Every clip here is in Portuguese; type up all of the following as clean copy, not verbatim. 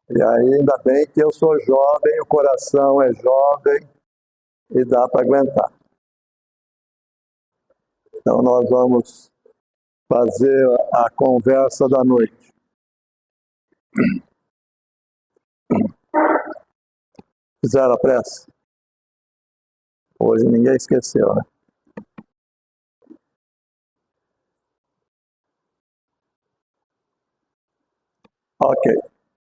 E aí, ainda bem que eu sou jovem, o coração é jovem e dá para aguentar. Então, nós vamos fazer a conversa da noite. Fizeram a prece? Hoje ninguém esqueceu, né? Ok.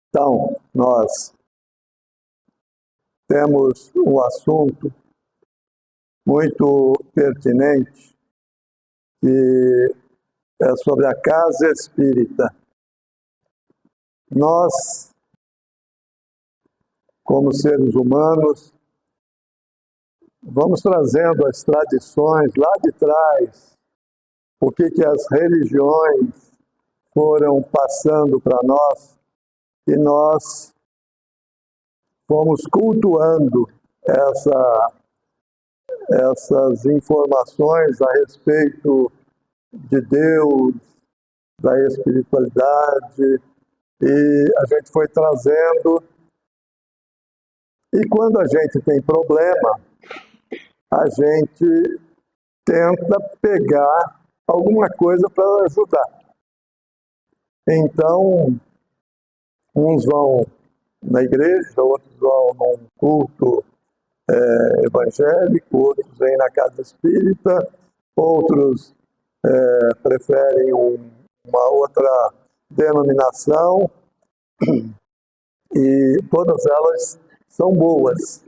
Então, nós temos um assunto muito pertinente, que é sobre a casa espírita. Nós, como seres humanos, vamos trazendo as tradições lá de trás, o que as religiões foram passando para nós, e nós fomos cultuando essas informações a respeito de Deus, da espiritualidade, e a gente foi trazendo. E quando a gente tem problema, a gente tenta pegar alguma coisa para ajudar. Então, uns vão na igreja, outros vão num culto evangélico, outros vêm na casa espírita, outros preferem uma outra denominação, e todas elas são boas.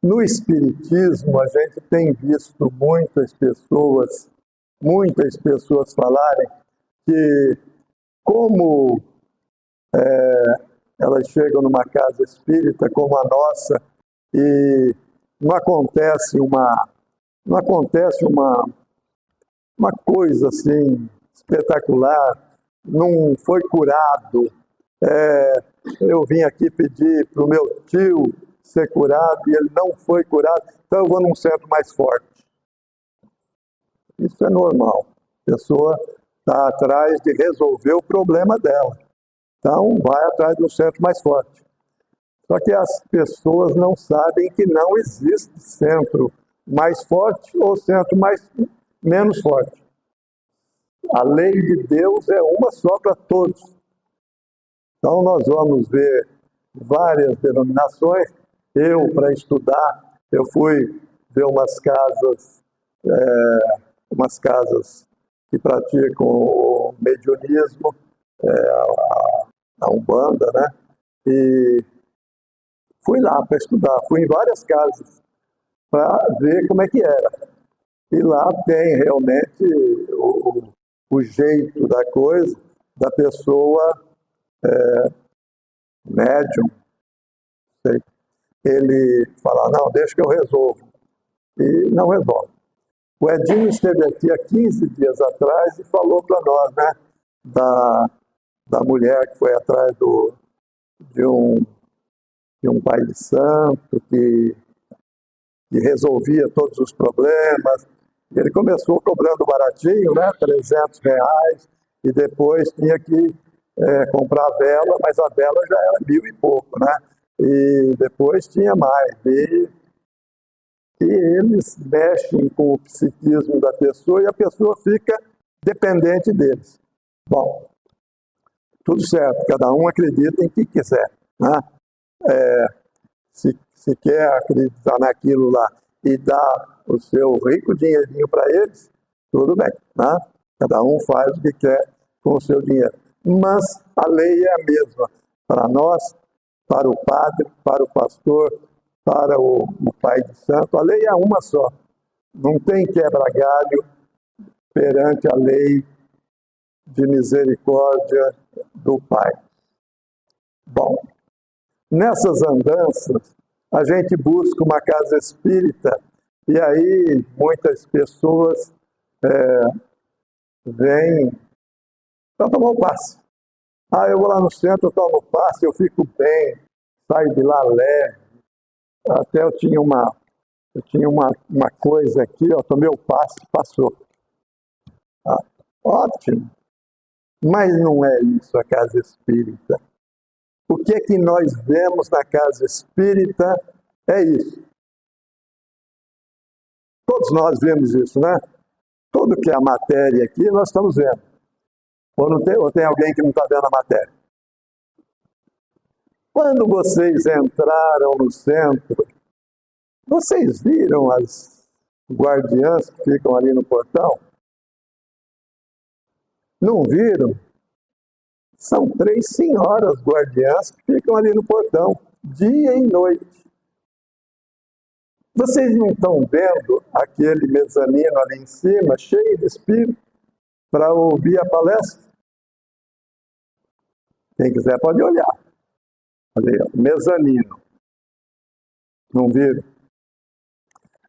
No espiritismo, a gente tem visto muitas pessoas falarem que, como elas chegam numa casa espírita como a nossa e não acontece uma coisa assim espetacular, não foi curado. Eu vim aqui pedir para o meu tio ser curado e ele não foi curado, então eu vou num centro mais forte. Isso é normal. A pessoa está atrás de resolver o problema dela. Então, vai atrás do centro mais forte. Só que as pessoas não sabem que não existe centro mais forte ou centro menos forte. A lei de Deus é uma só para todos. Então, nós vamos ver várias denominações. Eu, para estudar, eu fui ver umas casas que praticam o mediunismo, a Umbanda, né? E fui lá para estudar, fui em várias casas para ver como é que era. E lá tem realmente o jeito da coisa, da pessoa médium. Ele fala, não, deixa que eu resolvo. E não resolve. O Edinho esteve aqui há 15 dias atrás e falou para nós, né, da mulher que foi atrás de um pai de santo que resolvia todos os problemas. Ele começou cobrando baratinho, né, R$300, e depois tinha que comprar vela, mas a vela já era 1.000 e pouco, né? E depois tinha mais. E eles mexem com o psiquismo da pessoa e a pessoa fica dependente deles. Bom, tudo certo, cada um acredita em que quiser, né? Se quer acreditar naquilo lá e dar o seu rico dinheirinho para eles, tudo bem, né? Cada um faz o que quer com o seu dinheiro. Mas a lei é a mesma para nós, para o padre, para o pastor, para o pai de santo. A lei é uma só. Não tem quebra-galho perante a lei de misericórdia do Pai. Bom, nessas andanças, a gente busca uma casa espírita e aí muitas pessoas vêm para tomar o passe. Eu vou lá no centro, eu tomo o passe, eu fico bem, saio de lá leve. Até eu tinha uma coisa aqui, ó, tomei o passe, passou. Ótimo. Mas não é isso a casa espírita. O que é que nós vemos na casa espírita é isso. Todos nós vemos isso, né? Tudo que é a matéria aqui, nós estamos vendo. Ou tem alguém que não está vendo a matéria? Quando vocês entraram no centro, vocês viram as guardiãs que ficam ali no portão? Não viram? São 3 senhoras guardiãs que ficam ali no portão, dia e noite. Vocês não estão vendo aquele mezanino ali em cima, cheio de espírito, para ouvir a palestra? Quem quiser pode olhar. Ali, mezanino. Não viram?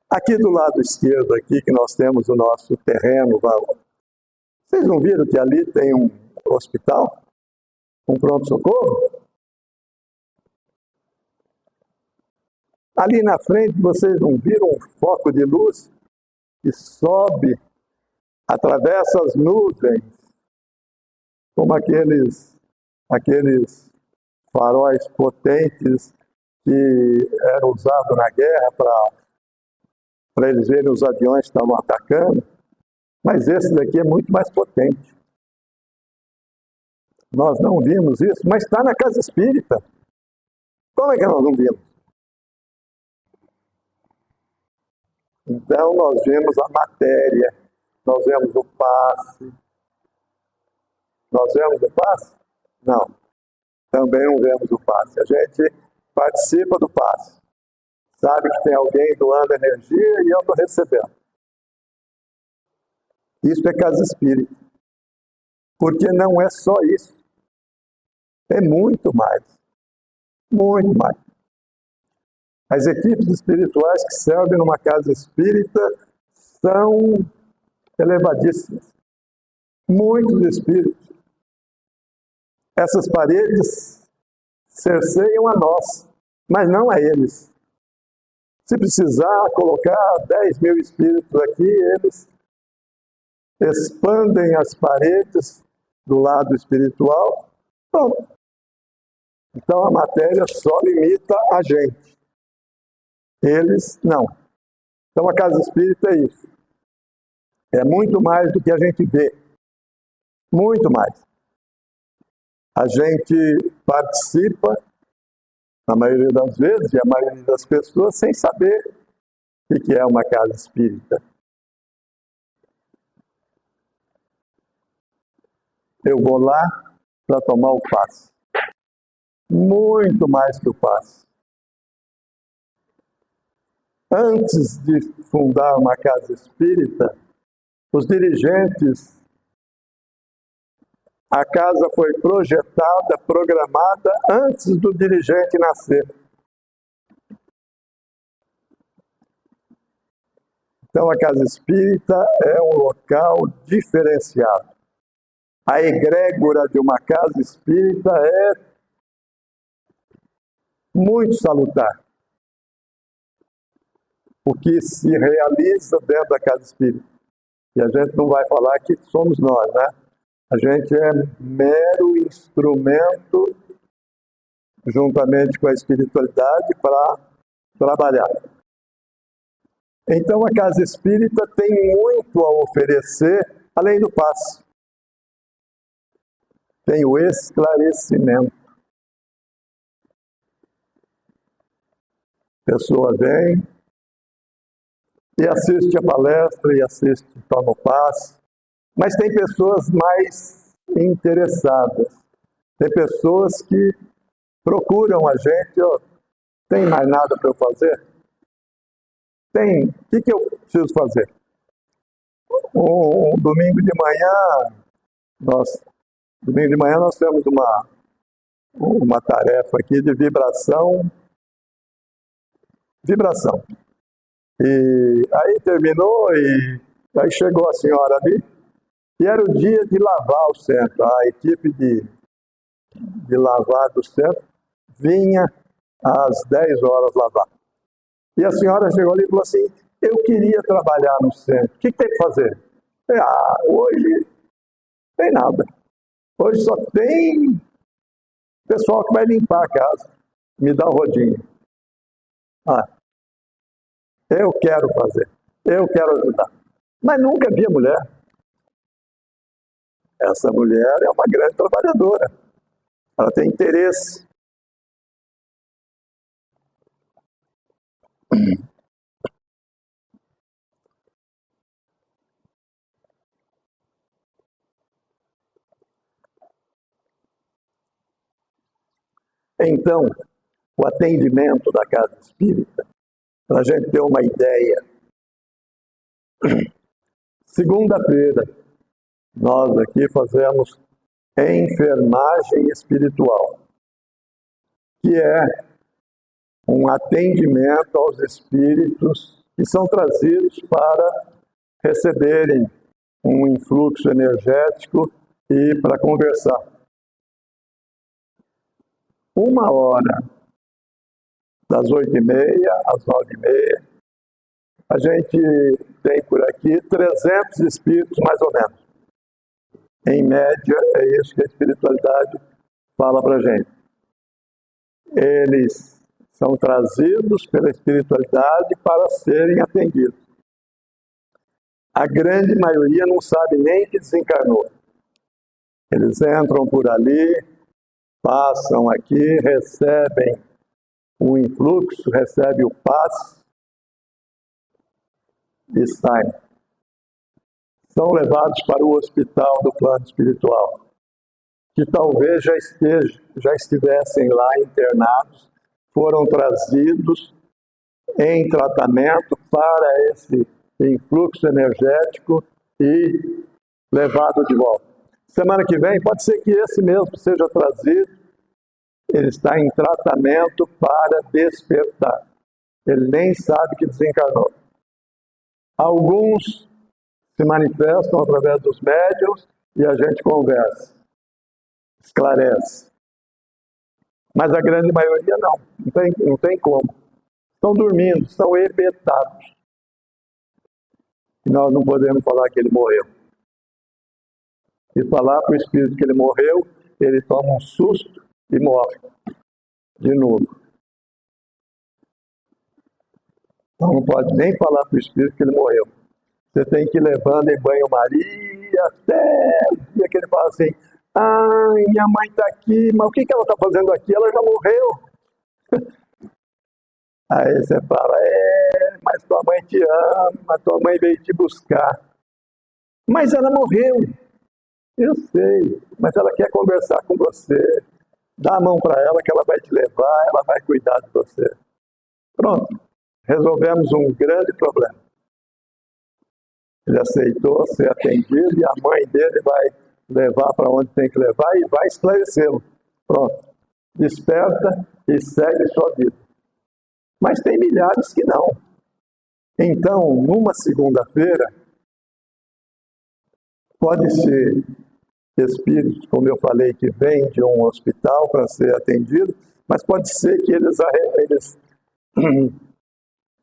Aqui do lado esquerdo, aqui que nós temos o nosso terreno, vocês não viram que ali tem um hospital? Um pronto-socorro? Ali na frente, vocês não viram um foco de luz que sobe, atravessa as nuvens, como aqueles faróis potentes que eram usados na guerra para eles verem os aviões que estavam atacando? Mas esse daqui é muito mais potente. Nós não vimos isso, mas está na casa espírita. Como é que nós não vimos? Então, nós vemos a matéria, nós vemos o passe. Nós vemos o passe? Não. Também não vemos o passe. A gente participa do passe. Sabe que tem alguém doando energia e eu estou recebendo. Isso é casa espírita. Porque não é só isso. É muito mais. Muito mais. As equipes espirituais que servem numa casa espírita são elevadíssimas. Muitos espíritos. Essas paredes cerceiam a nós, mas não a eles. Se precisar colocar 10 mil espíritos aqui, eles expandem as paredes do lado espiritual. Pronto. Então a matéria só limita a gente. Eles não. Então a casa espírita é isso. É muito mais do que a gente vê. Muito mais. A gente participa, na maioria das vezes, e a maioria das pessoas, sem saber o que é uma casa espírita. Eu vou lá para tomar o passe. Muito mais que o passe. Antes de fundar uma casa espírita, os dirigentes, a casa foi projetada, programada antes do dirigente nascer. Então a casa espírita é um local diferenciado. A egrégora de uma casa espírita é muito salutar. O que se realiza dentro da casa espírita. E a gente não vai falar que somos nós, né? A gente é mero instrumento, juntamente com a espiritualidade, para trabalhar. Então, a casa espírita tem muito a oferecer, além do passe. Tem o esclarecimento. A pessoa vem e assiste a palestra, e assiste, toma o passe. Mas tem pessoas mais interessadas. Tem pessoas que procuram a gente, ó, tem mais nada para eu fazer? Tem. O que eu preciso fazer? Um domingo de manhã, nós temos uma tarefa aqui de vibração. E aí terminou e aí chegou a senhora ali e era o dia de lavar o centro. A equipe de lavar do centro vinha às 10 horas lavar. E a senhora chegou ali e falou assim, eu queria trabalhar no centro, o que tem que fazer? Hoje não tem nada. Hoje só tem pessoal que vai limpar a casa, me dá o rodinho. Ah, eu quero fazer, eu quero ajudar. Mas nunca vi a mulher. Essa mulher é uma grande trabalhadora. Ela tem interesse. Então, o atendimento da casa espírita, para a gente ter uma ideia, segunda-feira, nós aqui fazemos enfermagem espiritual, que é um atendimento aos espíritos que são trazidos para receberem um influxo energético e para conversar. 1 hora, das 8h30 às 9h30, a gente tem por aqui 300 espíritos, mais ou menos. Em média, é isso que a espiritualidade fala para a gente. Eles são trazidos pela espiritualidade para serem atendidos. A grande maioria não sabe nem que desencarnou. Eles entram por ali, passam aqui, recebem o influxo, recebem o passe e saem. São levados para o hospital do plano espiritual, que talvez já estivessem lá internados, foram trazidos em tratamento para esse influxo energético e levado de volta. Semana que vem, pode ser que esse mesmo seja trazido, ele está em tratamento para despertar. Ele nem sabe que desencarnou. Alguns se manifestam através dos médiuns e a gente conversa, esclarece. Mas a grande maioria não tem como. Estão dormindo, estão hebetados. E nós não podemos falar que ele morreu. E falar para o espírito que ele morreu, ele toma um susto e morre de novo. Então não pode nem falar para o espírito que ele morreu. Você tem que ir levando em banho-maria até o dia que ele fala assim: ai, minha mãe está aqui, mas o que ela está fazendo aqui? Ela já morreu. Aí você fala: mas tua mãe te ama, tua mãe veio te buscar. Mas ela morreu. Eu sei, mas ela quer conversar com você. Dá a mão para ela que ela vai te levar, ela vai cuidar de você. Pronto, resolvemos um grande problema. Ele aceitou ser atendido e a mãe dele vai levar para onde tem que levar e vai esclarecê-lo. Pronto, desperta e segue sua vida. Mas tem milhares que não. Então, numa segunda-feira, pode ser espíritos, como eu falei, que vêm de um hospital para ser atendido, mas pode ser que eles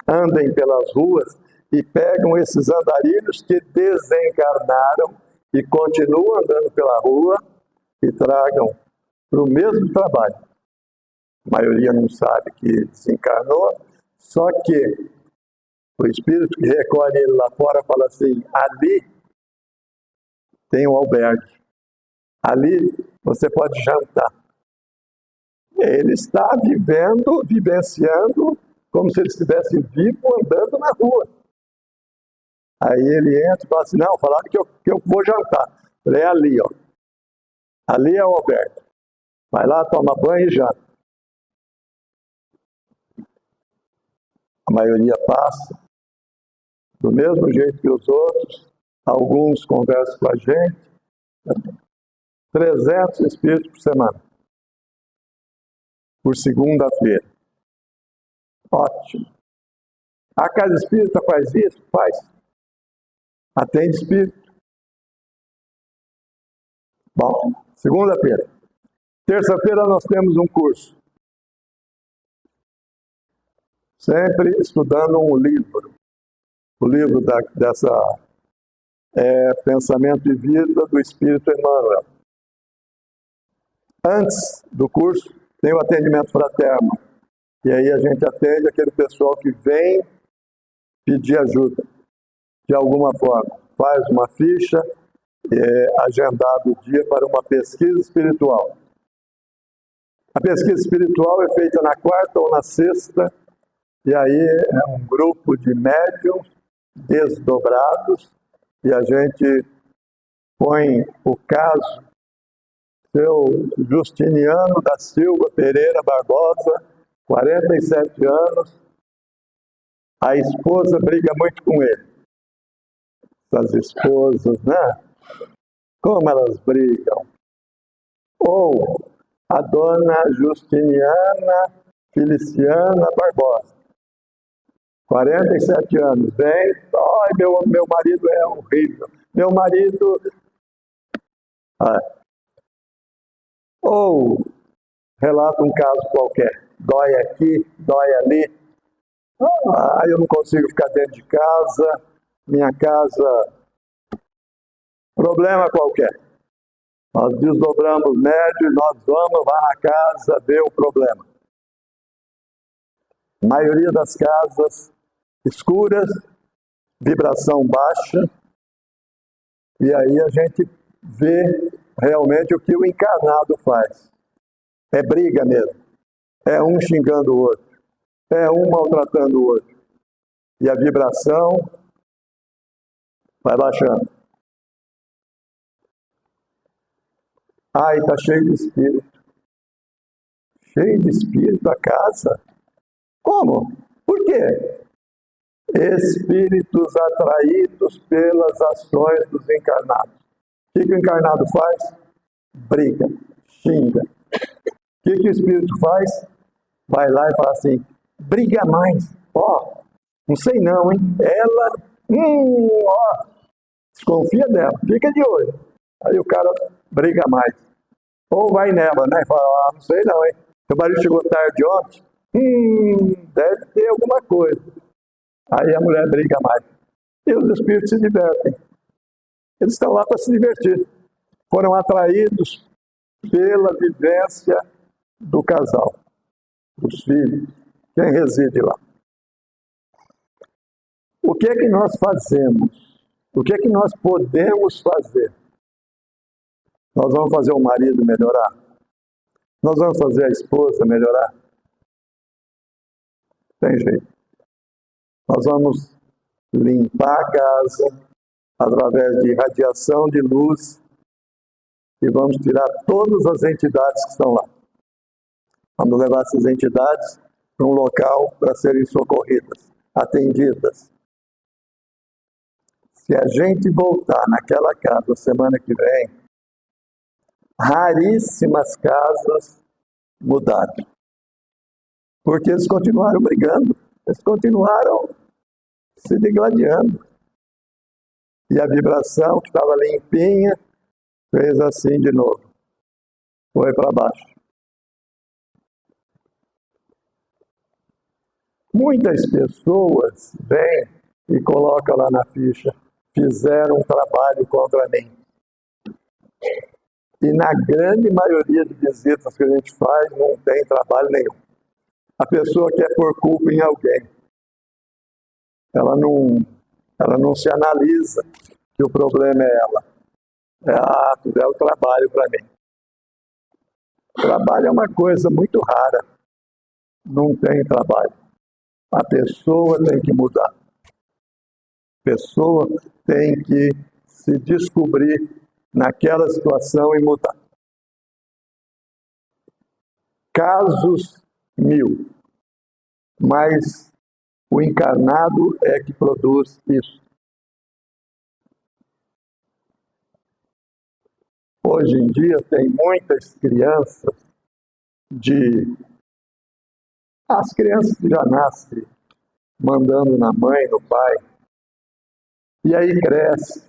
andem pelas ruas e pegam esses andarilhos que desencarnaram e continuam andando pela rua e tragam para o mesmo trabalho. A maioria não sabe que desencarnou, só que o espírito que recolhe ele lá fora fala assim: ali tem um albergue, ali você pode jantar. Ele está vivenciando como se ele estivesse vivo andando na rua. Aí ele entra e fala assim: não, falaram que eu vou jantar. É ali, ó. Ali é o albergue. Vai lá, toma banho e janta. A maioria passa do mesmo jeito que os outros. Alguns conversam com a gente. 300 espíritos por semana. Por segunda-feira. Ótimo. A casa espírita faz isso? Faz. Atende espírito. Bom, segunda-feira. Terça-feira nós temos um curso. Sempre estudando um livro. O livro dessa Pensamento e Vida do Espírito Emmanuel. Antes do curso, tem o atendimento fraterno. E aí a gente atende aquele pessoal que vem pedir ajuda, de alguma forma. Faz uma ficha, é agendado o dia para uma pesquisa espiritual. A pesquisa espiritual é feita na quarta ou na sexta, e aí é um grupo de médiums desdobrados, e a gente põe o caso seu Justiniano da Silva Pereira Barbosa, 47 anos, a esposa briga muito com ele. Essas esposas, né? Como elas brigam. Ou a dona Justiniana Feliciana Barbosa, 47 anos, vem, ai, meu marido é horrível, meu marido... Ou relata um caso qualquer, dói aqui, dói ali, eu não consigo ficar dentro de casa, minha casa, problema qualquer. Nós desdobramos médio e nós vamos lá na casa ver o problema. A maioria das casas escuras, vibração baixa, e aí a gente vê realmente o que o encarnado faz. É briga mesmo. É um xingando o outro. É um maltratando o outro. E a vibração vai baixando. Ai, está cheio de espírito. Cheio de espírito a casa? Como? Por quê? Espíritos atraídos pelas ações dos encarnados. O que o encarnado faz? Briga, xinga. O que o espírito faz? Vai lá e fala assim, briga mais. Ó, não sei não, hein? Ela, ó, desconfia dela, fica de olho. Aí o cara briga mais. Ou vai nela, né? Fala, não sei não, hein? Meu marido chegou tarde ontem. Deve ter alguma coisa. Aí a mulher briga mais. E os espíritos se divertem. Eles estão lá para se divertir. Foram atraídos pela vivência do casal, dos filhos, quem reside lá. O que é que nós fazemos? O que é que nós podemos fazer? Nós vamos fazer o marido melhorar? Nós vamos fazer a esposa melhorar? Tem jeito. Nós vamos limpar a casa através de radiação de luz e vamos tirar todas as entidades que estão lá. Vamos levar essas entidades para um local para serem socorridas, atendidas. Se a gente voltar naquela casa semana que vem, raríssimas casas mudaram. Porque eles continuaram brigando, eles continuaram se degladiando. E a vibração, que estava limpinha, fez assim de novo. Foi para baixo. Muitas pessoas vêm e colocam lá na ficha, fizeram um trabalho contra mim. E na grande maioria de visitas que a gente faz, não tem trabalho nenhum. A pessoa quer pôr culpa em alguém. Ela não se analisa que o problema é ela. Fizer o trabalho para mim. O trabalho é uma coisa muito rara. Não tem trabalho. A pessoa tem que mudar. A pessoa tem que se descobrir naquela situação e mudar. Casos 1000, mas o encarnado é que produz isso. Hoje em dia tem muitas crianças as crianças que já nascem mandando na mãe, no pai, e aí cresce,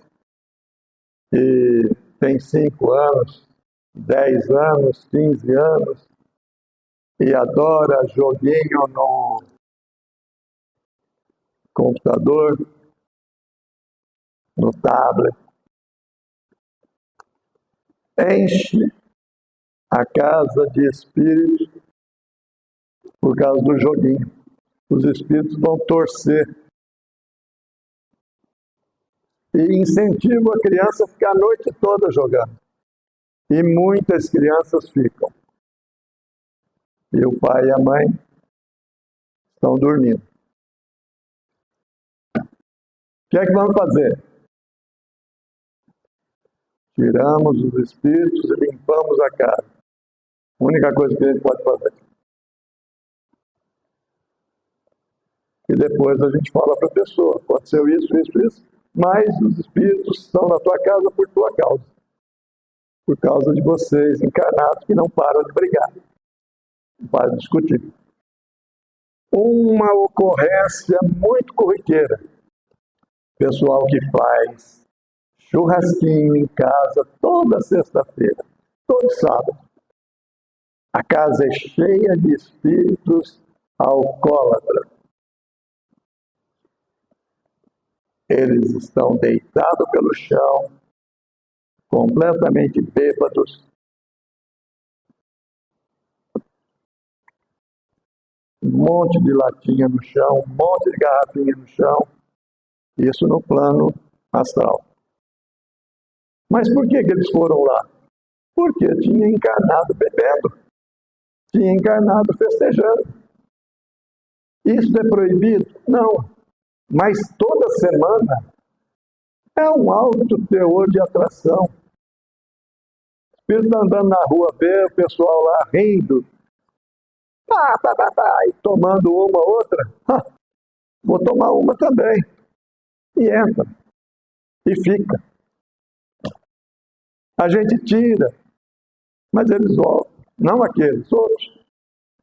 e tem 5 anos, 10 anos, 15 anos, e adora joguinho no computador, no tablet. Enche a casa de espíritos por causa do joguinho. Os espíritos vão torcer e incentivam a criança a ficar a noite toda jogando. E muitas crianças ficam. E o pai e a mãe estão dormindo. O que é que vamos fazer? Tiramos os espíritos e limpamos a casa. A única coisa que a gente pode fazer. E depois a gente fala para a pessoa, aconteceu isso, mas os espíritos estão na tua casa por tua causa. Por causa de vocês encarnados que não param de brigar, não param de discutir. Uma ocorrência muito corriqueira. Pessoal que faz churrasquinho em casa toda sexta-feira, todo sábado. A casa é cheia de espíritos alcoólatras. Eles estão deitados pelo chão, completamente bêbados. Um monte de latinha no chão, um monte de garrafinha no chão. Isso no plano astral. Mas por que eles foram lá? Porque tinha encarnado bebendo. Tinha encarnado festejando. Isso é proibido? Não. Mas toda semana é um alto teor de atração. O espírito andando na rua, vê o pessoal lá rindo. E tomando uma ou outra. Vou tomar uma também. E entra. E fica. A gente tira. Mas eles voltam. Não aqueles, outros.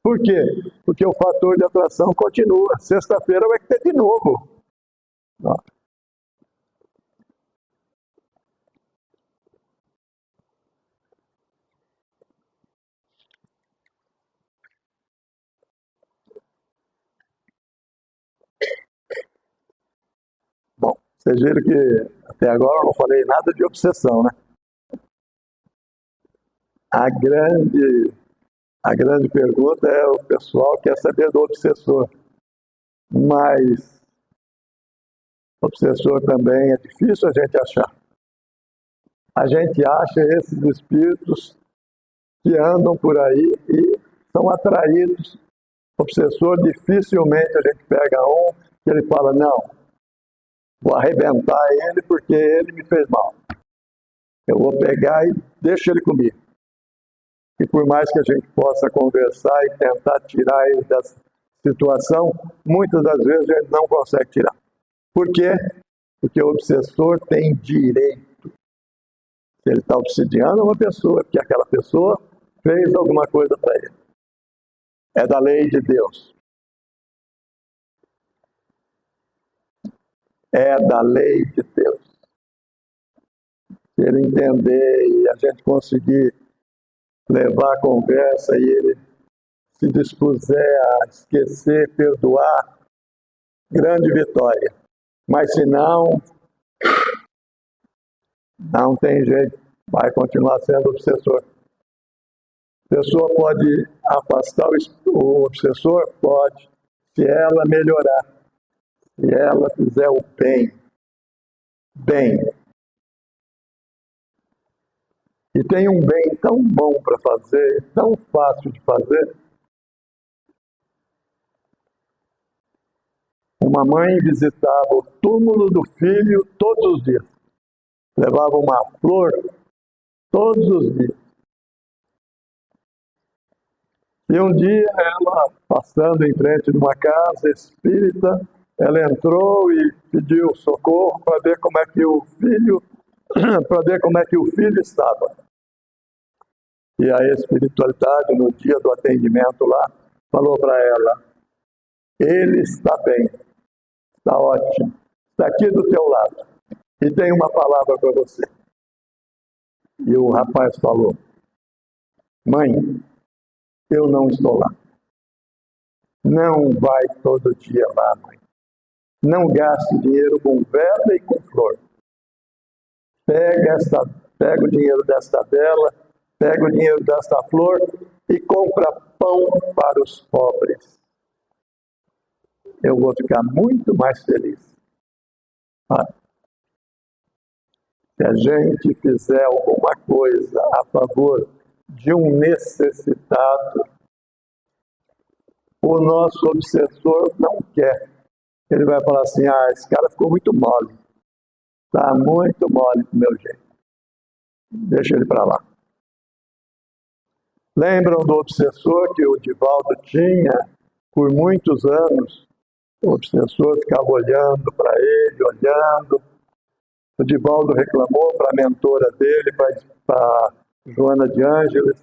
Por quê? Porque o fator de atração continua. Sexta-feira vai ter de novo. Bom, vocês viram que até agora eu não falei nada de obsessão, né? A grande pergunta é o pessoal quer saber do obsessor. Mas obsessor também é difícil a gente achar. A gente acha esses espíritos que andam por aí e são atraídos. Obsessor, dificilmente a gente pega um que ele fala, não, vou arrebentar ele porque ele me fez mal. Eu vou pegar e deixo ele comigo. E por mais que a gente possa conversar e tentar tirar ele dessa situação, muitas das vezes a gente não consegue tirar. Por quê? Porque o obsessor tem direito. Se ele está obsidiando uma pessoa, que aquela pessoa fez alguma coisa para ele. É da lei de Deus. É da lei de Deus. Se ele entender e a gente conseguir levar a conversa e ele se dispuser a esquecer, perdoar, grande vitória. Mas se não, não tem jeito, vai continuar sendo obsessor. A pessoa pode afastar o obsessor? Pode, se ela melhorar, se ela fizer o bem. E tem um bem tão bom para fazer, tão fácil de fazer. Uma mãe visitava o túmulo do filho todos os dias. Levava uma flor todos os dias. E um dia, ela, passando em frente de uma casa espírita, ela entrou e pediu socorro para ver como é que o filho, estava. E a espiritualidade, no dia do atendimento lá, falou para ela, ele está bem, está ótimo, está aqui do teu lado. E tem uma palavra para você. E o rapaz falou, mãe, eu não estou lá. Não vai todo dia lá, mãe. Não gaste dinheiro com vela e com flor. Pega o dinheiro desta vela pega o dinheiro desta flor e compra pão para os pobres. Eu vou ficar muito mais feliz. Se a gente fizer alguma coisa a favor de um necessitado, o nosso obsessor não quer. Ele vai falar assim, esse cara ficou muito mole. Está muito mole do meu jeito. Deixa ele para lá. Lembram do obsessor que o Divaldo tinha por muitos anos? O obsessor ficava olhando para ele, olhando. O Divaldo reclamou para a mentora dele, para Joana de Ângeles.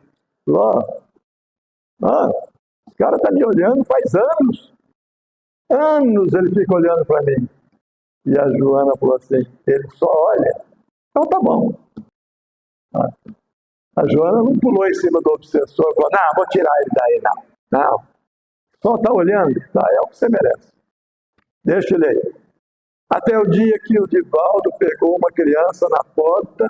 Esse cara está me olhando faz anos. Anos ele fica olhando para mim. E a Joana falou assim, ele só olha. Então tá bom. A Joana não pulou em cima do obsessor e falou, não, vou tirar ele daí, não. Não. Só está olhando, tá, é o que você merece. Deixa ele aí. Até o dia que o Divaldo pegou uma criança na porta,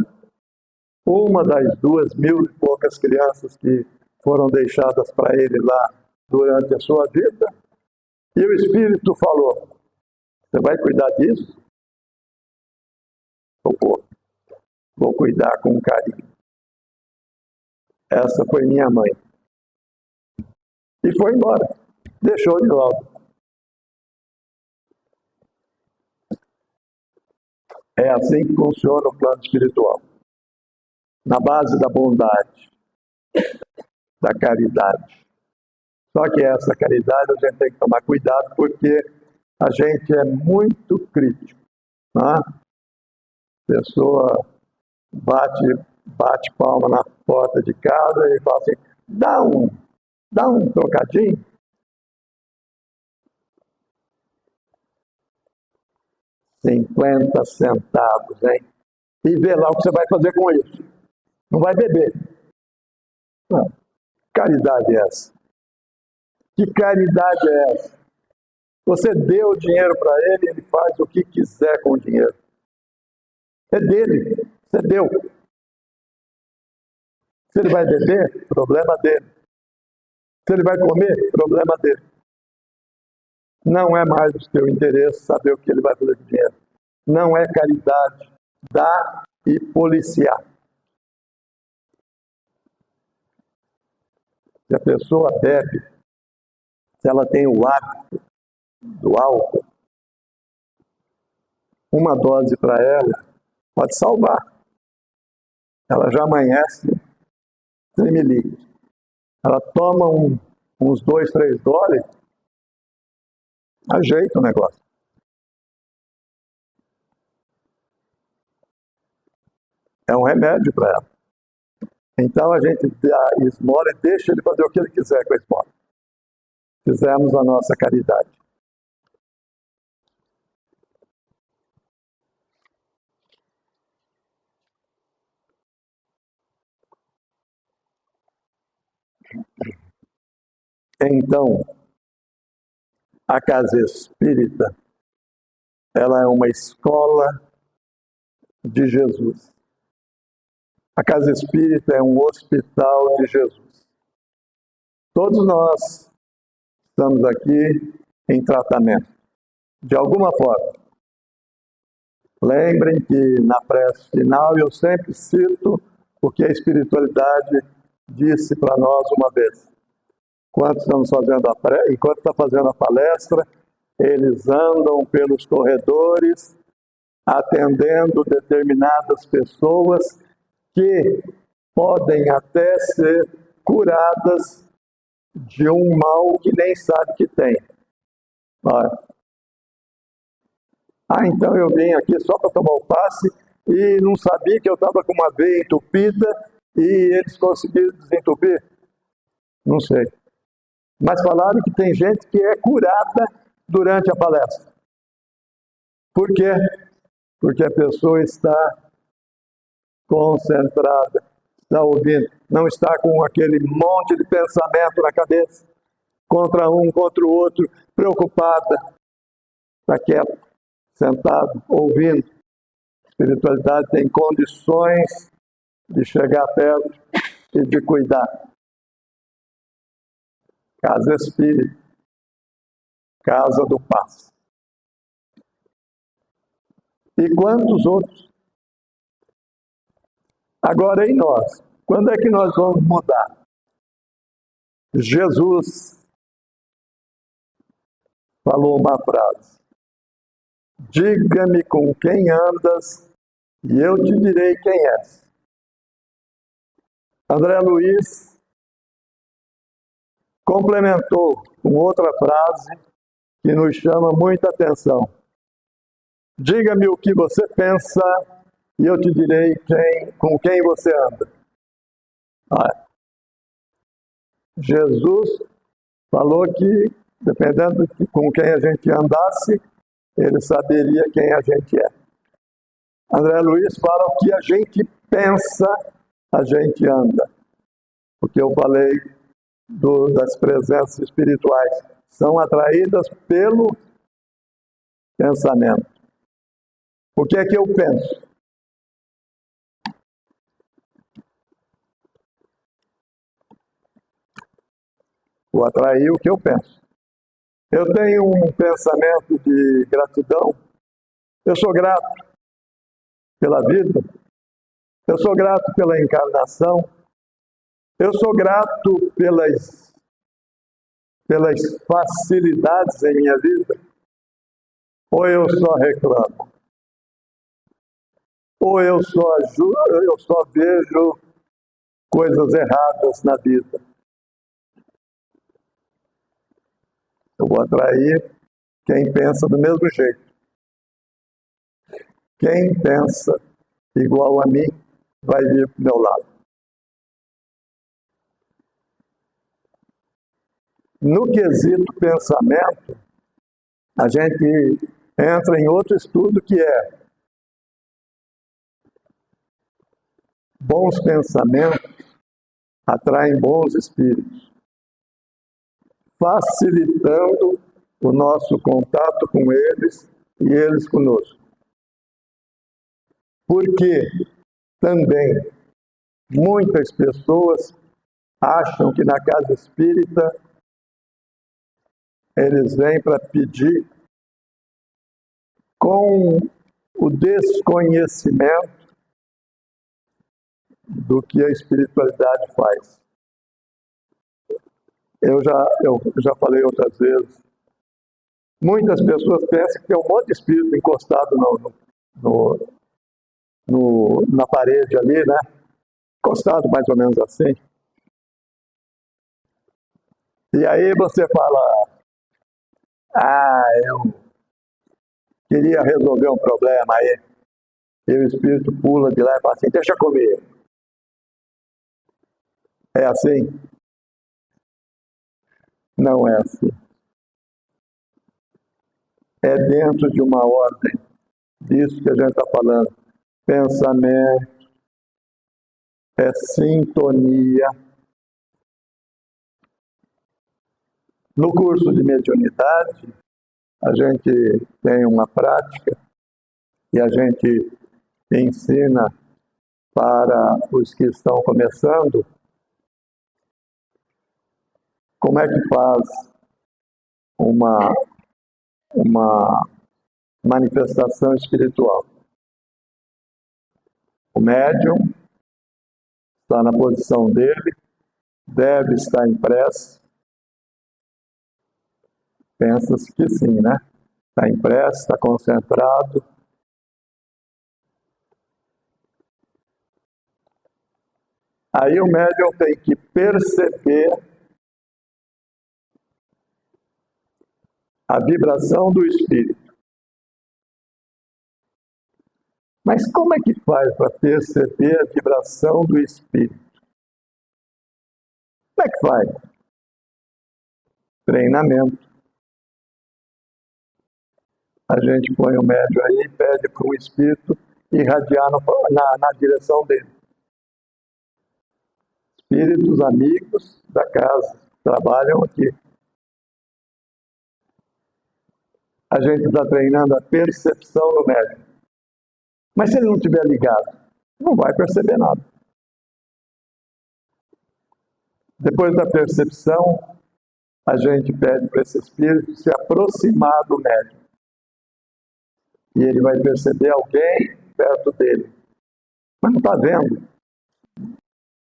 uma das 2.000 e poucas crianças que foram deixadas para ele lá durante a sua vida, e o Espírito falou, você vai cuidar disso? Vou cuidar com carinho. Essa foi minha mãe. E foi embora. Deixou de volta. É assim que funciona o plano espiritual. Na base da bondade, da caridade. Só que essa caridade a gente tem que tomar cuidado porque a gente é muito crítico. Né? A pessoa bate palma na porta de casa e fala assim, dá um trocadinho. R$50, hein? E vê lá o que você vai fazer com isso. Não vai beber. Não. Caridade é essa? Que caridade é essa? Você deu o dinheiro para ele, ele faz o que quiser com o dinheiro. É dele, você deu. Se ele vai beber, problema dele. Se ele vai comer, problema dele. Não é mais do seu interesse saber o que ele vai fazer com o dinheiro. Não é caridade. Dar e policiar. Se a pessoa bebe, se ela tem o hábito do álcool, uma dose para ela pode salvar. Ela já amanhece tremelique. Ela toma uns 2, 3 dólares, ajeita o negócio. É um remédio para ela. Então a gente dá esmola e deixa ele fazer o que ele quiser com a esmola. Fizemos a nossa caridade. Então, a casa espírita, ela é uma escola de Jesus. A casa espírita é um hospital de Jesus. Todos nós estamos aqui em tratamento, de alguma forma. Lembrem que na prece final eu sempre cito o que a espiritualidade disse para nós uma vez. Enquanto está fazendo a palestra, eles andam pelos corredores, atendendo determinadas pessoas que podem até ser curadas de um mal que nem sabe que tem. Então eu vim aqui só para tomar o passe e não sabia que eu estava com uma veia entupida e eles conseguiram desentupir? Não sei. Mas falaram que tem gente que é curada durante a palestra. Por quê? Porque a pessoa está concentrada, está ouvindo, não está com aquele monte de pensamento na cabeça, contra um, contra o outro, preocupada, está quieta, sentado, ouvindo. A espiritualidade tem condições de chegar perto e de cuidar. Casa Espírita, Casa do Paz. E quantos outros? Agora em nós, quando é que nós vamos mudar? Jesus falou uma frase: diga-me com quem andas e eu te direi quem és. André Luiz complementou com outra frase que nos chama muita atenção. Diga-me o que você pensa e eu te direi com quem você anda. Jesus falou que, dependendo de com quem a gente andasse, ele saberia quem a gente é. André Luiz fala o que a gente pensa, a gente anda. Porque eu falei das presenças espirituais, são atraídas pelo pensamento. O que é que eu penso? Vou atrair o que eu penso. Eu tenho um pensamento de gratidão. Eu sou grato pela vida. Eu sou grato pela encarnação. Eu sou grato pelas facilidades em minha vida. Ou eu só reclamo. Ou eu só vejo coisas erradas na vida. Eu vou atrair quem pensa do mesmo jeito. Quem pensa igual a mim vai vir para o meu lado. No quesito pensamento, a gente entra em outro estudo que é bons pensamentos atraem bons espíritos, facilitando o nosso contato com eles e eles conosco. Porque também muitas pessoas acham que na casa espírita eles vêm para pedir com o desconhecimento do que a espiritualidade faz. Eu já falei outras vezes, muitas pessoas pensam que tem um monte de espírito encostado na parede ali, né? Encostado mais ou menos assim. E aí você fala, eu queria resolver um problema aí. E o espírito pula de lá e fala assim, deixa comigo. É assim? Não é assim. É dentro de uma ordem disso que a gente está falando. Pensamento, é sintonia. No curso de mediunidade, a gente tem uma prática e a gente ensina para os que estão começando como é que faz uma manifestação espiritual. O médium está na posição dele, deve estar em prece. Pensa-se que sim, né? Está em prece, está concentrado. Aí o médium tem que perceber a vibração do espírito. Mas como é que faz para perceber a vibração do espírito? Como é que faz? Treinamento. A gente põe o médium aí e pede para o espírito irradiar na direção dele. Espíritos amigos da casa trabalham aqui. A gente está treinando a percepção no médium. Mas se ele não estiver ligado, não vai perceber nada. Depois da percepção, a gente pede para esse espírito se aproximar do médium. E ele vai perceber alguém perto dele. Mas não está vendo.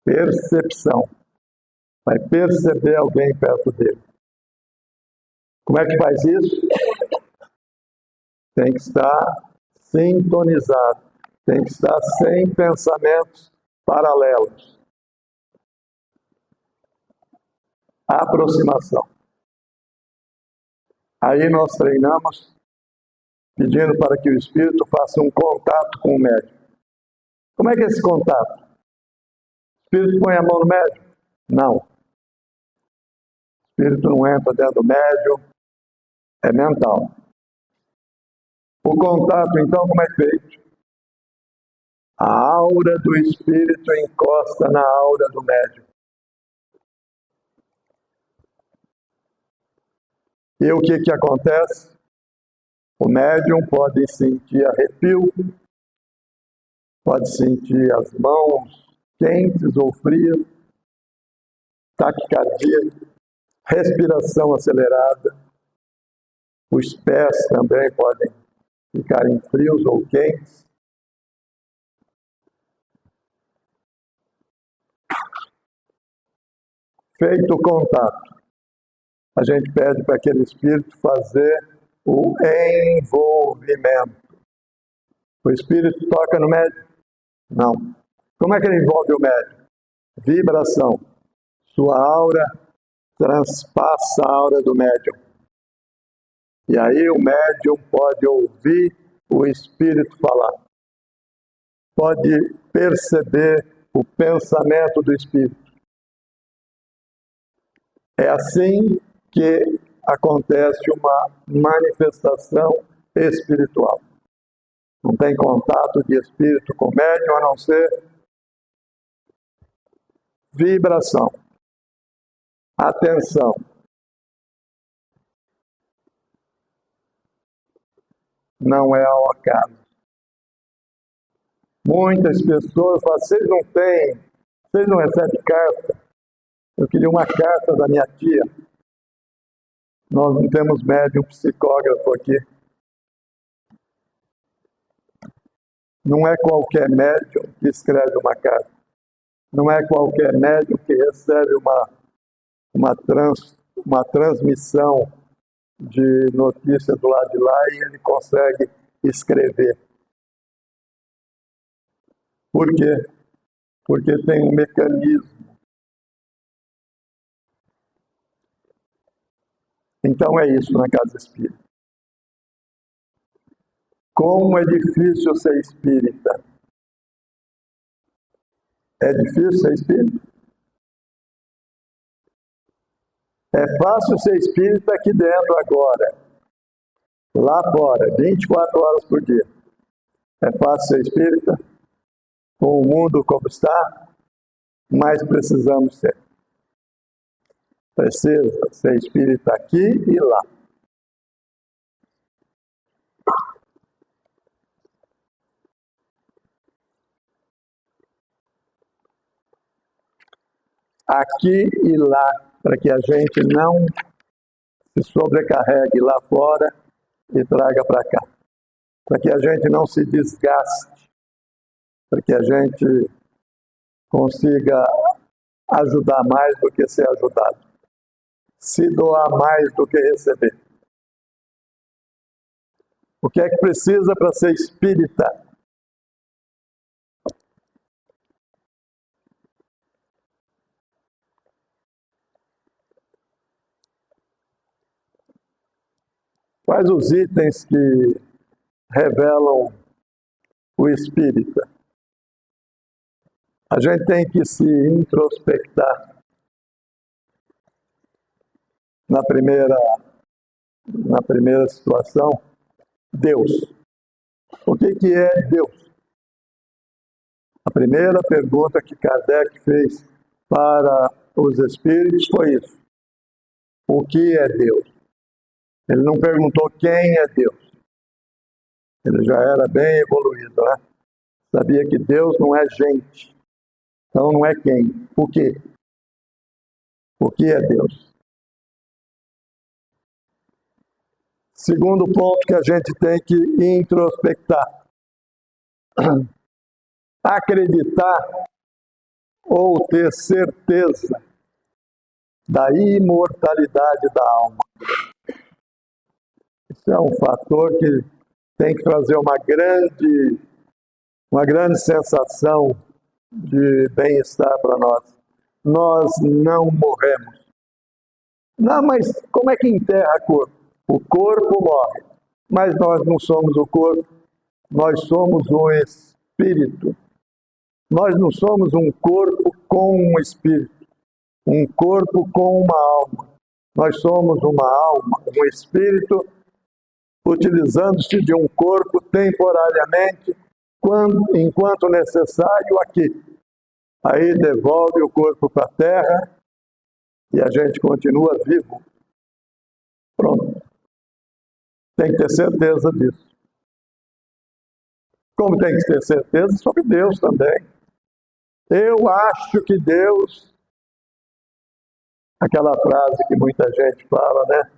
Percepção. Vai perceber alguém perto dele. Como é que faz isso? Tem que estar sintonizado. Tem que estar sem pensamentos paralelos. Aproximação. Aí nós treinamos pedindo para que o espírito faça um contato com o médium. Como é que é esse contato? O espírito põe a mão no médium? Não. O espírito não entra dentro do médium, é mental. O contato, então, como é feito? A aura do espírito encosta na aura do médium. E o que acontece? O médium pode sentir arrepio, pode sentir as mãos quentes ou frias, taquicardia, respiração acelerada. Os pés também podem ficarem frios ou quentes. Feito o contato, a gente pede para aquele espírito fazer o envolvimento. O espírito toca no médium? Não. Como é que ele envolve o médium? Vibração. Sua aura transpassa a aura do médium. E aí o médium pode ouvir o espírito falar. Pode perceber o pensamento do espírito. É assim que acontece uma manifestação espiritual. Não tem contato de espírito com médium a não ser vibração, atenção. Não é ao acaso. Muitas pessoas falam, vocês não recebem carta? Eu queria uma carta da minha tia. Nós não temos médium psicógrafo aqui. Não é qualquer médium que escreve uma carta. Não é qualquer médium que recebe uma transmissão de notícia do lado de lá e ele consegue escrever. Por quê? Porque tem um mecanismo. Então é isso na casa espírita. Como é difícil ser espírita? É difícil ser espírita? É fácil ser espírita aqui dentro agora. Lá fora, 24 horas por dia. É fácil ser espírita? Com o mundo como está? Mas precisamos ser. Precisa ser espírita aqui e lá. Aqui e lá, para que a gente não se sobrecarregue lá fora e traga para cá. Para que a gente não se desgaste, para que a gente consiga ajudar mais do que ser ajudado, se doar mais do que receber. O que é que precisa para ser espírita? Quais os itens que revelam o espírita? A gente tem que se introspectar na primeira situação. Deus. O que é Deus? A primeira pergunta que Kardec fez para os espíritos foi isso. O que é Deus? Ele não perguntou quem é Deus. Ele já era bem evoluído, né? Sabia que Deus não é gente. Então não é quem. O quê? o que é Deus. Segundo ponto que a gente tem que introspectar. Acreditar ou ter certeza da imortalidade da alma. Isso é um fator que tem que trazer uma grande sensação de bem-estar para nós. Nós não morremos. Não, mas como é que enterra o corpo? O corpo morre, mas nós não somos o corpo, nós somos um espírito. Nós não somos um corpo com um espírito, um corpo com uma alma. Nós somos uma alma, um espírito, utilizando-se de um corpo temporariamente, enquanto necessário aqui. Aí devolve o corpo para a terra e a gente continua vivo. Pronto. Tem que ter certeza disso. Como tem que ter certeza sobre Deus também. Eu acho que Deus, aquela frase que muita gente fala, né?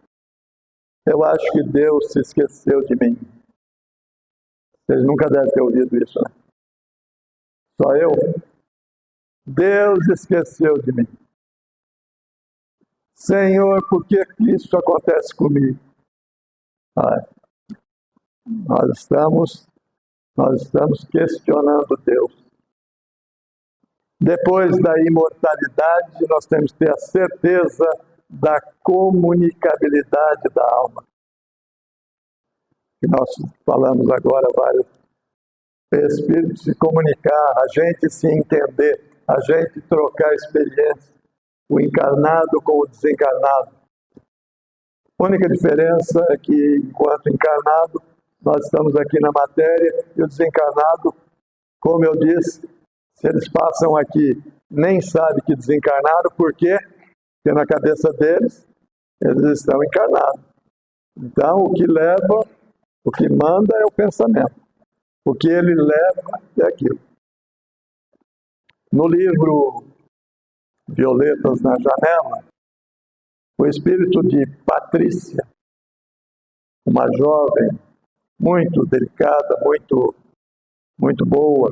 Eu acho que Deus se esqueceu de mim. Vocês nunca devem ter ouvido isso, né? Só eu? Deus esqueceu de mim. Senhor, por que isso acontece comigo? Nós estamos questionando Deus. Depois da imortalidade, nós temos que ter a certeza da comunicabilidade da alma. Que nós falamos agora vários espíritos se comunicar, a gente se entender, a gente trocar experiência, o encarnado com o desencarnado. A única diferença é que, enquanto encarnado, nós estamos aqui na matéria e o desencarnado, como eu disse, se eles passam aqui, nem sabem que desencarnaram, por quê? Porque na cabeça deles, eles estão encarnados. Então, o que manda é o pensamento. O que ele leva é aquilo. No livro Violetas na Janela, o espírito de Patrícia, uma jovem muito delicada, muito boa,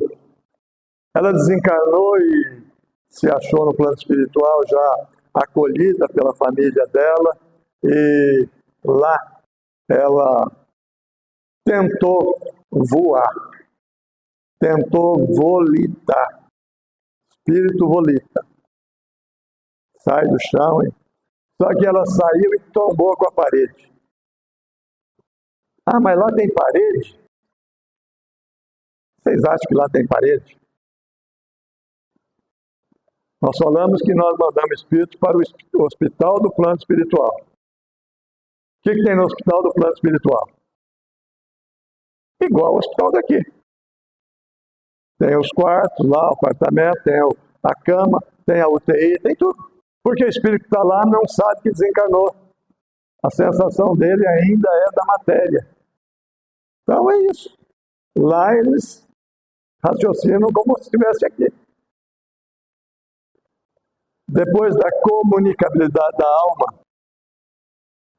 ela desencarnou e se achou no plano espiritual já acolhida pela família dela, e lá ela tentou voar, tentou volitar. Espírito volita. Sai do chão, só que ela saiu e tombou com a parede. Ah, mas lá tem parede? Vocês acham que lá tem parede? Nós falamos que nós mandamos espíritos para o hospital do plano espiritual. O que tem no hospital do plano espiritual? Igual ao hospital daqui. Tem os quartos lá, o apartamento, tem a cama, tem a UTI, tem tudo. Porque o espírito que está lá não sabe que desencarnou. A sensação dele ainda é da matéria. Então é isso. Lá eles raciocinam como se estivesse aqui. Depois da comunicabilidade da alma,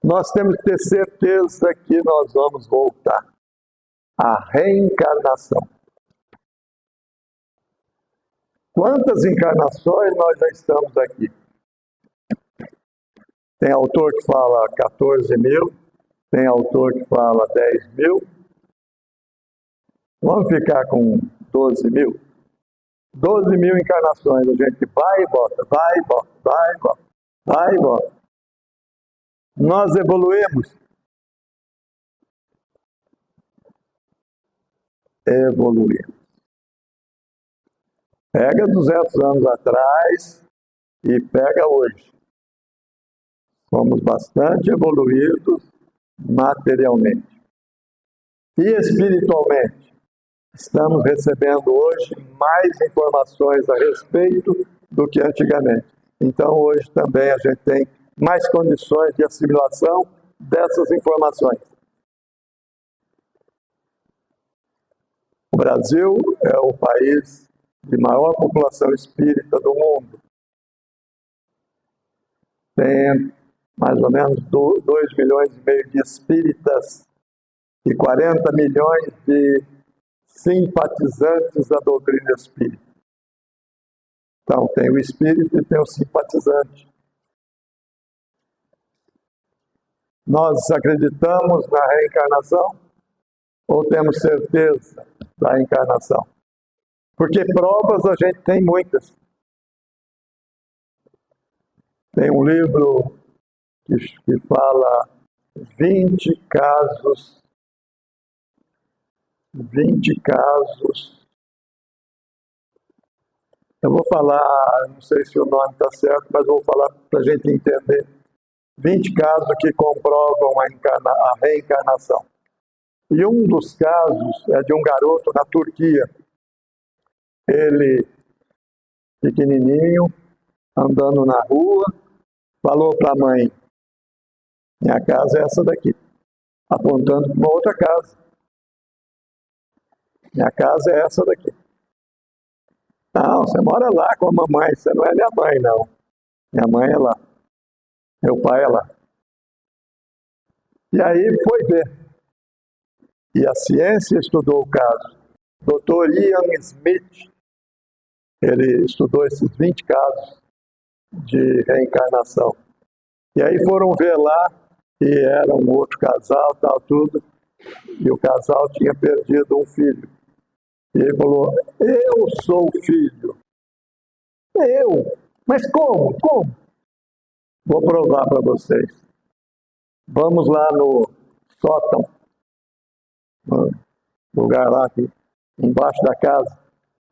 nós temos que ter certeza que nós vamos voltar. A reencarnação. Quantas encarnações nós já estamos aqui? Tem autor que fala 14 mil, tem autor que fala 10 mil. Vamos ficar com 12 mil? 12 mil encarnações, a gente vai e volta, vai e volta, vai e volta, vai e volta. Nós evoluímos. Evoluímos. Pega 200 anos atrás e pega hoje. Somos bastante evoluídos materialmente. E espiritualmente, estamos recebendo hoje mais informações a respeito do que antigamente. Então, hoje também a gente tem mais condições de assimilação dessas informações. O Brasil é o país de maior população espírita do mundo. tem mais ou menos 2 milhões e meio de espíritas e 40 milhões de simpatizantes da doutrina espírita. Então, tem o espírito e tem o simpatizante. Nós acreditamos na reencarnação ou temos certeza da reencarnação? Porque provas a gente tem muitas. Tem um livro que fala 20 casos, eu vou falar, não sei se o nome está certo, mas vou falar para a gente entender. 20 casos que comprovam a reencarnação. E um dos casos é de um garoto na Turquia. Ele, pequenininho, andando na rua, falou para a mãe: minha casa é essa daqui, apontando para uma outra casa. Minha casa é essa daqui. Não, você mora lá com a mamãe, você não é minha mãe, não. Minha mãe é lá. Meu pai é lá. E aí foi ver. E a ciência estudou o caso. Dr. Ian Smith, ele estudou esses 20 casos de reencarnação. E aí foram ver lá, e era um outro casal, tal, tudo, e o casal tinha perdido um filho. E ele falou: eu sou o filho. Eu? Mas como? Como? Vou provar para vocês. Vamos lá no sótão, no lugar lá aqui, embaixo da casa,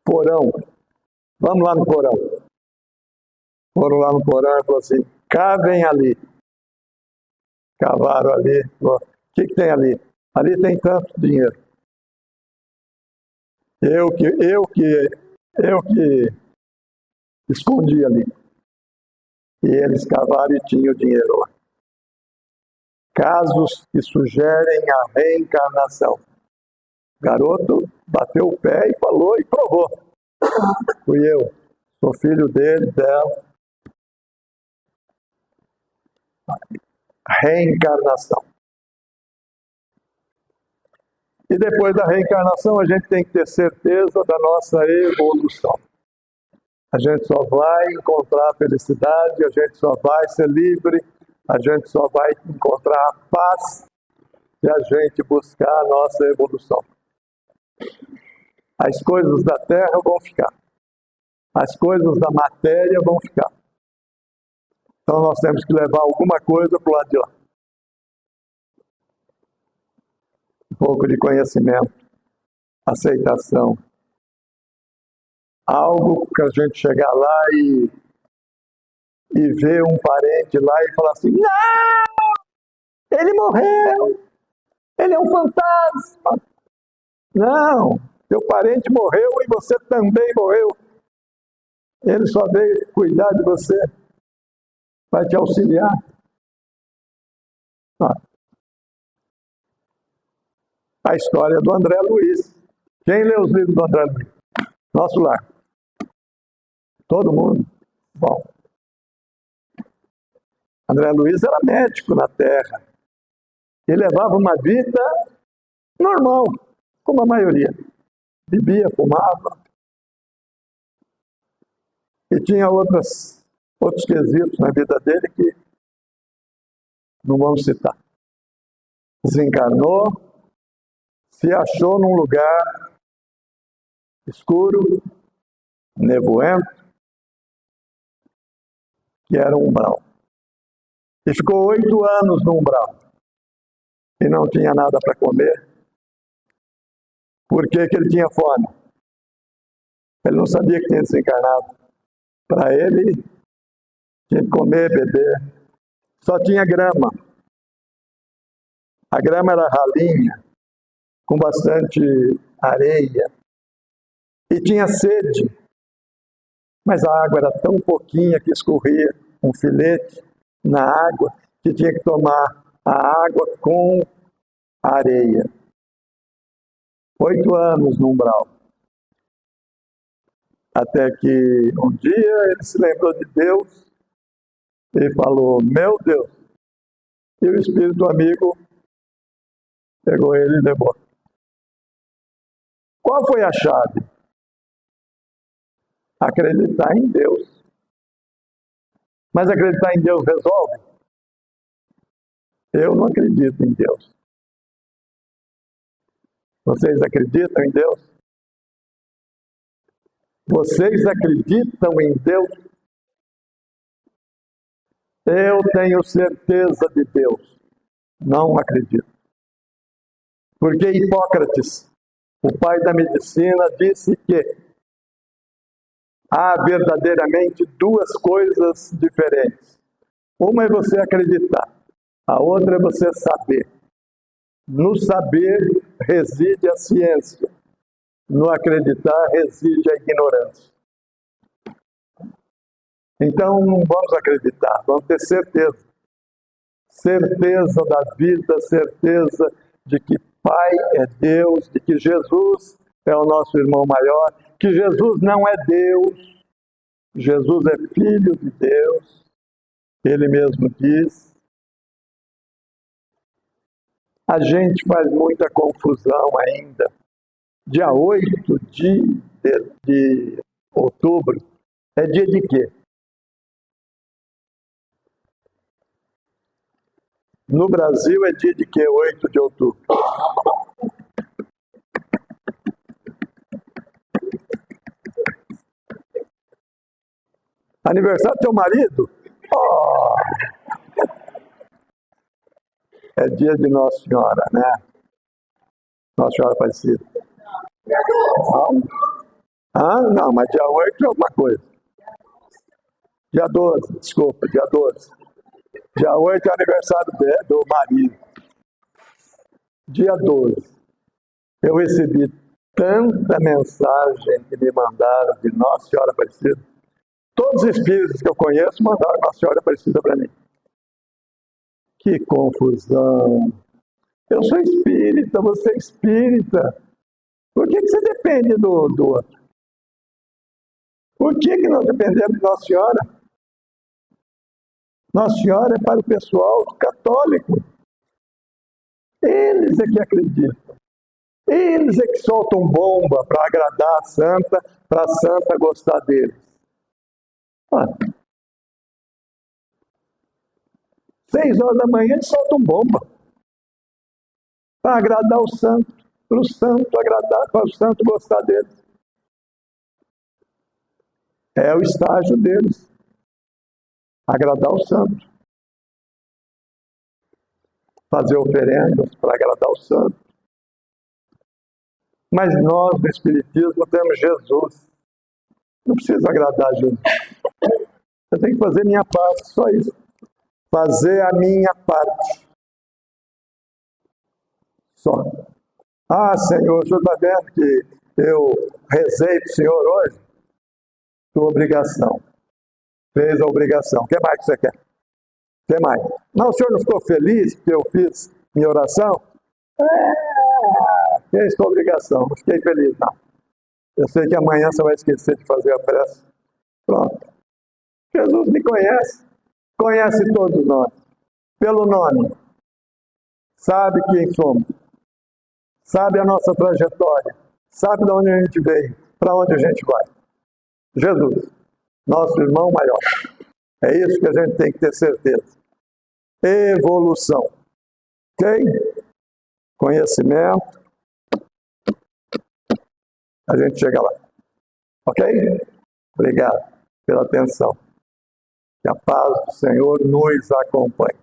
porão. Vamos lá no porão. Foram lá no porão e falou assim: cavem ali. Cavaram ali. Falou: o que tem ali? Ali tem tanto dinheiro. Eu que escondi ali. E eles cavaram e tinham o dinheiro lá. Casos que sugerem a reencarnação. O garoto bateu o pé e falou e provou. Fui eu, sou filho dele, dela. Reencarnação. E depois da reencarnação, a gente tem que ter certeza da nossa evolução. A gente só vai encontrar a felicidade, a gente só vai ser livre, a gente só vai encontrar a paz se a gente buscar a nossa evolução. As coisas da terra vão ficar. As coisas da matéria vão ficar. Então nós temos que levar alguma coisa para o lado de lá. Um pouco de conhecimento, aceitação. Algo que a gente chegar lá e ver um parente lá e falar assim: não! Ele morreu! Ele é um fantasma! Não! Seu parente morreu e você também morreu. Ele só veio cuidar de você, vai te auxiliar. A história do André Luiz. Quem lê os livros do André Luiz? Nosso lar. Todo mundo? Bom. André Luiz era médico na Terra. Ele levava uma vida normal, como a maioria. Bebia, fumava. E tinha outros quesitos na vida dele que não vamos citar. Desencarnou, se achou num lugar escuro, nevoento, que era um umbral. E ficou 8 anos no umbral. E não tinha nada para comer. Por que ele tinha fome? Ele não sabia que tinha desencarnado. Para ele, tinha que comer, beber. Só tinha grama. A grama era ralinha, com bastante areia. E tinha sede. Mas a água era tão pouquinha que escorria um filete na água, que tinha que tomar a água com areia. 8 anos no umbral. Até que um dia ele se lembrou de Deus e falou, meu Deus. E o espírito amigo pegou ele e levou. Qual foi a chave? Acreditar em Deus. Mas acreditar em Deus resolve? Eu não acredito em Deus. Vocês acreditam em Deus? Vocês acreditam em Deus? Eu tenho certeza de Deus. Não acredito. Porque Hipócrates, o pai da medicina, disse que há verdadeiramente duas coisas diferentes. Uma é você acreditar, a outra é você saber. No saber reside a ciência, no acreditar reside a ignorância. Então vamos acreditar, vamos ter certeza. Certeza da vida, certeza de que Pai é Deus, de que Jesus é o nosso irmão maior, que Jesus não é Deus, Jesus é Filho de Deus, Ele mesmo diz. A gente faz muita confusão ainda. Dia 8 de outubro é dia de quê? No Brasil é dia de quê? 8 de outubro. Aniversário do teu marido? Oh! É dia de Nossa Senhora, né? Nossa Senhora Aparecida. Não, mas dia 8 é alguma coisa. Dia 12, desculpa, dia 12. Dia 8 é aniversário do marido. Dia 12. Eu recebi tanta mensagem que me mandaram de Nossa Senhora Aparecida. Todos os espíritos que eu conheço mandaram Nossa Senhora Aparecida para mim. Que confusão. Eu sou espírita, você é espírita. Por que você depende do outro? Por que nós dependemos de Nossa Senhora? Nossa Senhora é para o pessoal católico. Eles é que acreditam. Eles é que soltam bomba para agradar a santa, para a santa gostar deles. 6 horas da manhã eles soltam bomba para agradar o santo, para o santo agradar, para o santo gostar deles. É o estágio deles. Agradar o santo. Fazer oferendas para agradar o santo. Mas nós, no Espiritismo, temos Jesus. Não precisa agradar Jesus. Eu tenho que fazer minha parte, só isso. Fazer a minha parte. Só. Senhor, o senhor está vendo que eu rezei para o senhor hoje? Sua obrigação. Fez a obrigação. O que mais que você quer? O que mais? Não, o senhor não ficou feliz porque eu fiz minha oração? Fez sua obrigação. Não fiquei feliz, não. Eu sei que amanhã você vai esquecer de fazer a prece. Pronto. Jesus me conhece. Conhece todos nós. Pelo nome. Sabe quem somos. Sabe a nossa trajetória. Sabe de onde a gente veio. Para onde a gente vai. Jesus. Nosso irmão maior. É isso que a gente tem que ter certeza. Evolução. Ok? Conhecimento. A gente chega lá. Ok? Obrigado pela atenção. Que a paz do Senhor nos acompanhe.